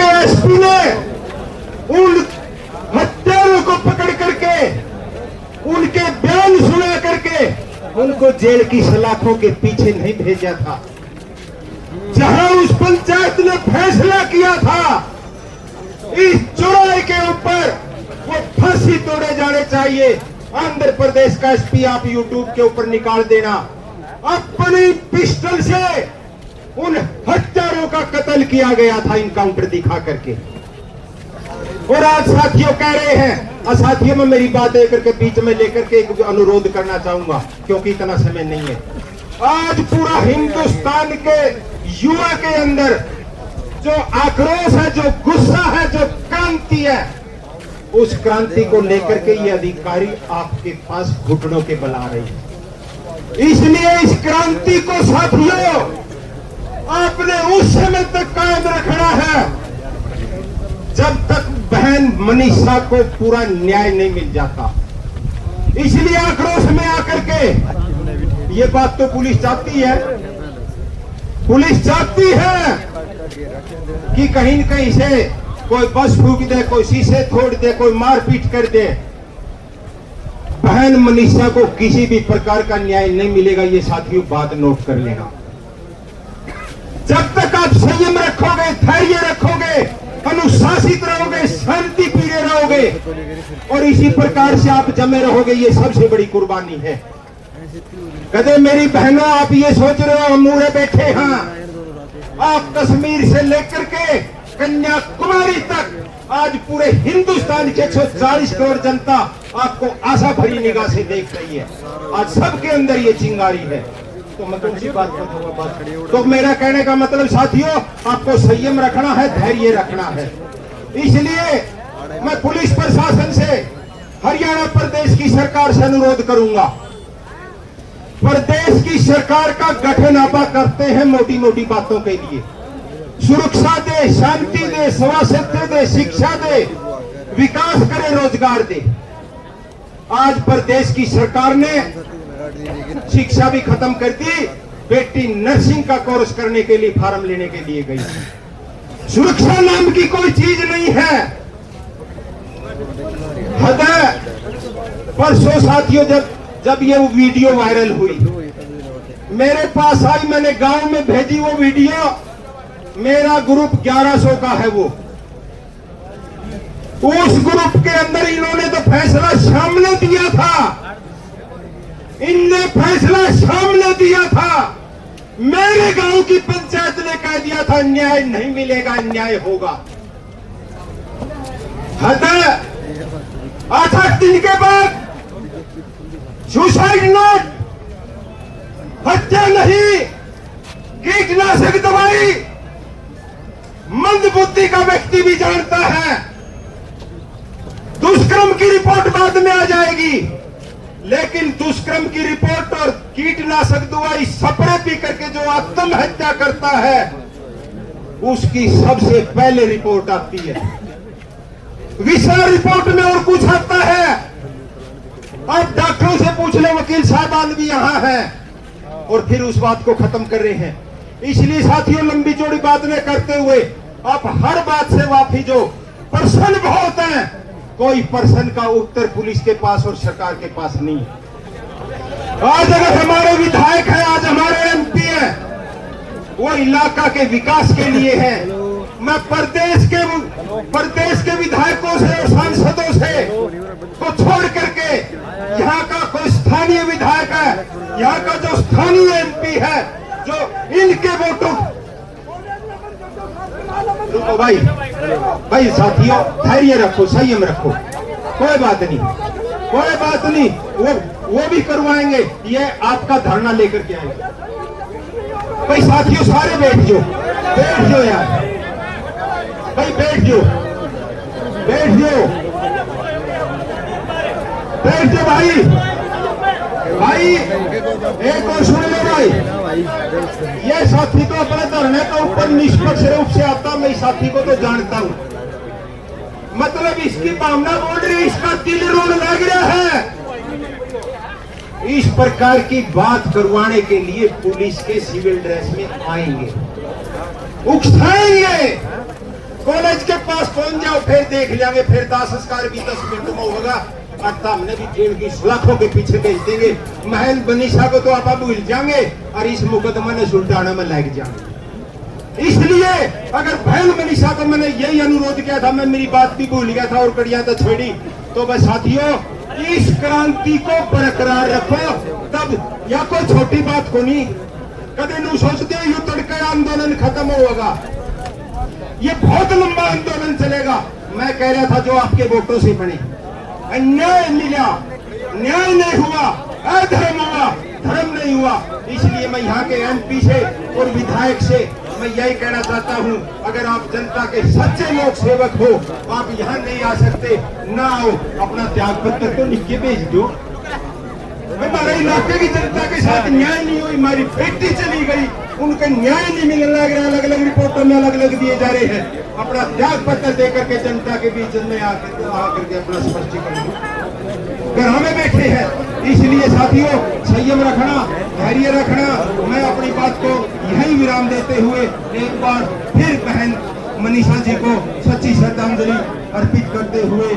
के एसपी ने उन हत्यारों को पकड़ करके उनके बयान सुना करके उनको जेल की सलाखों के पीछे नहीं भेजा था। जहां उस पंचायत ने फैसला किया था इस चौराहे के ऊपर वो फांसी तोड़े जाने चाहिए, आंध्र प्रदेश का एसपी आप यूट्यूब के ऊपर निकाल देना, अपनी पिस्टल से उन हत्यारों का कत्ल किया गया था इनकाउंटर दिखा करके। और आज साथियों कह रहे हैं, साथियों में मेरी बात लेकर के बीच में लेकर के एक अनुरोध करना चाहूंगा क्योंकि इतना समय नहीं है। आज पूरा हिंदुस्तान के युवा के अंदर जो आक्रोश है, जो गुस्सा है, जो क्रांति है, उस क्रांति को लेकर के ये अधिकारी आपके पास घुटनों के बल आ रही है। इसलिए इस क्रांति को साथियों आपने उस समय तक कायम रखना है जब तक बहन मनीषा को पूरा न्याय नहीं मिल जाता। इसलिए आक्रोश में आकर के ये बात तो पुलिस चाहती है, पुलिस चाहती है कि कहीं न कहीं से कोई बस फूंक दे, कोई शीशे तोड़ दे, कोई मारपीट कर दे। बहन मनीषा को किसी भी प्रकार का न्याय नहीं मिलेगा, ये साथियों बात नोट कर लेना। जब तक आप संयम रखोगे, धैर्य रखोगे, अनुशासित रहोगे, शांति प्रिय रहोगे और इसी प्रकार से आप जमे रहोगे, ये सबसे बड़ी कुर्बानी है। कहते मेरी बहनों, आप ये सोच रहे हो हम मूढ़े बैठे हैं, आप कश्मीर से लेकर के कन्याकुमारी तक आज पूरे हिंदुस्तान के 140 करोड़ जनता आपको आशा भरी निगाह से देख रही है। आज सबके अंदर ये चिंगारी है। तो मैं तुमसे बात करूंगा, तो मेरा कहने का मतलब साथियों आपको संयम रखना है, धैर्य रखना है। इसलिए मैं पुलिस प्रशासन से, हरियाणा प्रदेश की सरकार से अनुरोध करूंगा, प्रदेश की सरकार का गठन आप करते हैं मोटी मोटी बातों के लिए। सुरक्षा दे, शांति दे, स्वास्थ्य दे, शिक्षा दे, विकास करे, रोजगार दे। आज प्रदेश की सरकार ने शिक्षा भी खत्म कर दी, बेटी नर्सिंग का कोर्स करने के लिए फार्म लेने के लिए गई। सुरक्षा नाम की कोई चीज नहीं है। हद है। परसों साथियों जब ये वीडियो वायरल हुई, मेरे पास आई, मैंने गांव में भेजी वो वीडियो। मेरा ग्रुप 1100 का है वो। उस ग्रुप के अंदर इन्होंने तो फैसला सामने दिया था, इनने फैसला सामने दिया था। मेरे गांव की पंचायत ने कह दिया था न्याय नहीं मिलेगा, अन्याय होगा। हद है। 8 दिन के बाद सुसाइड नोट, हत्या नहीं, कीटनाशक दवाई मंदबुद्धि का व्यक्ति भी जानता है। दुष्कर्म की रिपोर्ट बाद में आ जाएगी, लेकिन दुष्कर्म की रिपोर्ट और कीटनाशक दवाई स्प्रे पी करके जो आत्महत्या करता है उसकी सबसे पहले रिपोर्ट आती है। विशाल रिपोर्ट में और कुछ आता है। अब डॉक्टरों से पूछ ले, वकील साहबान भी यहां हैं और फिर उस बात को खत्म कर रहे हैं। इसलिए साथियों लंबी चौड़ी बात न करते हुए आप हर बात से वाफी जो प्रश्न बहुत है, कोई प्रश्न का उत्तर पुलिस के पास और सरकार के पास नहीं है। आज अगर हमारे विधायक हैं, आज हमारे एमपी हैं, वो इलाका के विकास के लिए है। मैं प्रदेश के विधायकों से और सांसदों से को छोड़ करके यहाँ का कोई स्थानीय विधायक है, यहाँ का जो स्थानीय एमपी है, जो इनके वोटों, रुको भाई साथियों, धैर्य रखो, संयम रखो, कोई बात नहीं, कोई बात नहीं, वो भी करवाएंगे। ये आपका धरना लेकर के आएंगे। भाई साथियों सारे बैठ जाओ यार, भाई बैठ जाओ भाई एक और सुन लो भाई, ये साथी तो अपने धरने के ऊपर निष्पक्ष रूप से आता, मैं साथी को तो जानता हूं, मतलब इसकी भावना बोल रही, इसका दिल रोने लग रहा है। इस प्रकार की बात करवाने के लिए पुलिस के सिविल ड्रेस में आएंगे, उकसाएंगे, कॉलेज के पास पहुंच जाओ, फिर देख लेंगे, फिर दाह संस्कार भी 10 मिनट में होगा। अब हमने भी जेल की सलाखों के पीछे भेज देंगे। महल बनीशा को तो आप भूल जाएंगे और इस मुकदमा ने सुल्ताना में लग जाएंगे। इसलिए अगर बहन मनीषा को मैंने यही अनुरोध किया था, मैं मेरी बात भी भूल गया था और कड़िया तो छोड़ी। तो बस साथियों, इस क्रांति को बरकरार रखो, तब या कोई छोटी बात को नहीं कदे नू सोचते यू तड़के आंदोलन खत्म होगा। ये बहुत लंबा आंदोलन चलेगा। मैं कह रहा था जो आपके वोटों से बने, अन्याय मिला, न्याय नहीं हुआ, अधर्म हुआ, धर्म नहीं हुआ। इसलिए मैं यहाँ के एमपी से और विधायक से मैं यही कहना चाहता हूँ, अगर आप जनता के सच्चे लोक सेवक हो, आप यहाँ नहीं आ सकते, ना आओ, अपना त्याग पत्र तो लिख के भेज दो। हमारे इलाके की जनता के साथ न्याय नहीं हुई, हमारी बेटी चली गई, उनको न्याय नहीं मिलने लग रहा, अलग अलग रिपोर्टों में अलग अलग दिए जा रहे हैं। अपना त्याग पत्र देकर के जनता के बीच में आकर के अपना स्पष्टीकरण घर में बैठे हैं। इसलिए साथियों, संयम रखना, धैर्य रखना। मैं अपनी बात को यही विराम देते हुए एक बार फिर बहन मनीषा जी को सच्ची श्रद्धांजलि अर्पित करते हुए